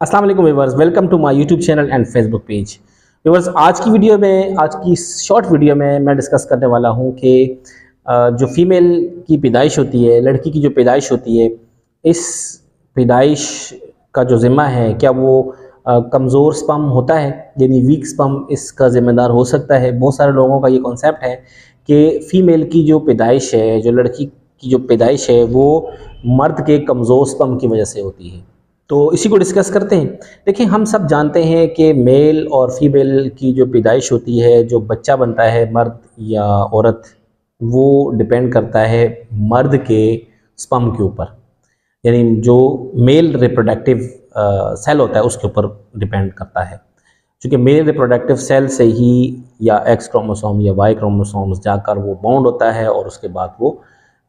अस्सलाम वालेकुम viewers, welcome to my YouTube channel and Facebook page. Viewers, आज की शॉर्ट वीडियो में मैं डिस्कस करने वाला हूं कि जो फीमेल की पैदाइश होती है, लड़की की जो पैदाइश होती है, इस पैदाइश का जो ज़िम्मा है, क्या वो कमज़ोर स्पर्म होता है, यानी वीक स्पर्म इसका ज़िम्मेदार हो सकता है। बहुत सारे लोगों का ये कॉन्सेप्ट है कि फ़ीमेल की जो पैदाइश है, जो लड़की की जो पैदाइश है, वो मर्द के कमज़ोर स्पर्म की वजह से होती है। तो इसी को डिस्कस करते हैं। देखिए, हम सब जानते हैं कि मेल और फीमेल की जो पैदाइश होती है, जो बच्चा बनता है मर्द या औरत, वो डिपेंड करता है मर्द के स्पर्म के ऊपर, यानी जो मेल रिप्रोडक्टिव सेल होता है उसके ऊपर डिपेंड करता है। क्योंकि मेल रिप्रोडक्टिव सेल से ही या एक्स क्रोमोसोम या वाई क्रोमोसोम्स जाकर वो बॉन्ड होता है और उसके बाद वो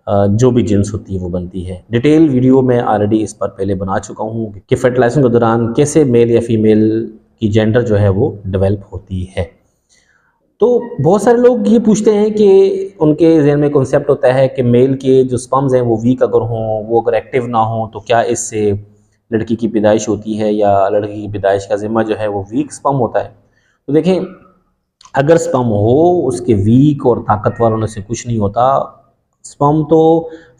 जो भी जीन्स होती है वो बनती है। डिटेल वीडियो मैं ऑलरेडी इस पर पहले बना चुका हूँ कि फर्टिलाइजेशन के दौरान कैसे मेल या फीमेल की जेंडर जो है वो डेवलप होती है। तो बहुत सारे लोग ये पूछते हैं कि उनके जहन में कॉन्सेप्ट होता है कि मेल के जो स्पर्म्स हैं वो वीक अगर हों, वो अगर एक्टिव ना हो, तो क्या इससे लड़की की पैदाइश होती है या लड़की की पैदाइश का जिम्मा जो है वो वीक स्पर्म होता है। तो देखें, अगर स्पर्म हो उसके वीक और ताकतवर होने से कुछ नहीं होता। स्पर्म तो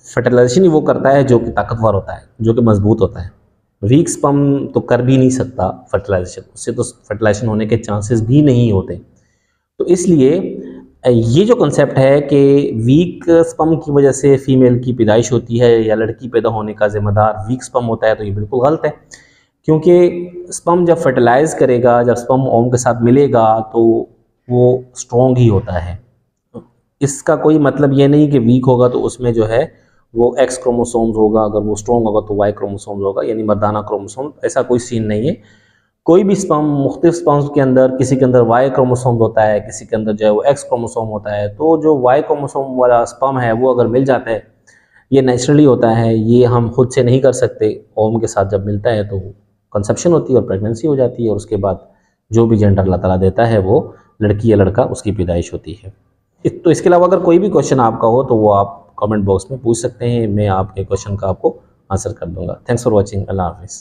फर्टिलाइजेशन ही वो करता है जो कि ताकतवर होता है, जो कि मजबूत होता है। वीक स्पर्म तो कर भी नहीं सकता फर्टिलाइजेशन, उससे तो फर्टिलाइजेशन होने के चांसेस भी नहीं होते। तो इसलिए ये जो कॉन्सेप्ट है कि वीक स्पर्म की वजह से फीमेल की पैदाइश होती है या लड़की पैदा होने का जिम्मेदार वीक स्पर्म होता है, तो ये बिल्कुल गलत है। क्योंकि स्पर्म जब फर्टिलाइज करेगा, जब स्पर्म ओम के साथ मिलेगा, तो वो स्ट्रॉन्ग ही होता है। इसका कोई मतलब ये नहीं कि वीक होगा तो उसमें जो है वो एक्स क्रोमोसोम्स होगा, अगर वो स्ट्रॉन्ग होगा तो वाई क्रोमोसोम्स होगा, यानी मर्दाना क्रोमोसोम। ऐसा कोई सीन नहीं है। कोई भी स्पर्म, मुख्तलिफ स्पर्म्स के अंदर किसी के अंदर वाई क्रोमोसोम होता है, किसी के अंदर जो है वो एक्स क्रोमोसोम होता है। तो जो वाई क्रोमोसोम वाला स्पर्म है वो अगर मिल जाता है, ये नेचुरली होता है, ये हम खुद से नहीं कर सकते। ओम के साथ जब मिलता है तो कंसेप्शन होती है और प्रेगनेंसी हो जाती है, और उसके बाद जो भी जेंडर अल्लाह ताला देता है वो लड़की या लड़का, उसकी पैदाइश होती है। तो इसके अलावा अगर कोई भी क्वेश्चन आपका हो तो वो आप कमेंट बॉक्स में पूछ सकते हैं, मैं आपके क्वेश्चन का आपको आंसर कर दूंगा। Thanks for watching. अल्लाह हाफिज़।